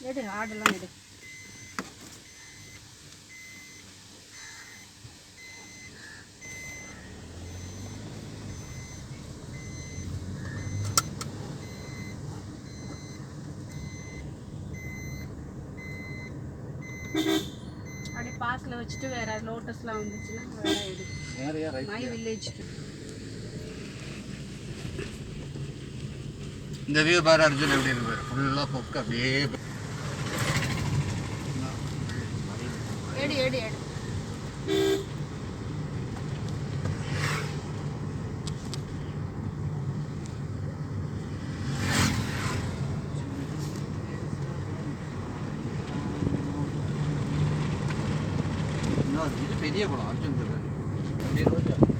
எடு ஆடெல்லாம் எடு. அப்படி பாஸில் வச்சுட்டு வேற லோட்டஸ்லாம் வந்துச்சுன்னா வேற எடு. மை வில்லேஜ் இந்த வியூ பாரு அர்ஜுன் எப்படி இருக்கு ஃபுல்லாக பொக்க அப்படியே எடு எடு எடு. இது பெரிய குளம் அர்ஜுன் அப்படியே ரோஜா குளம்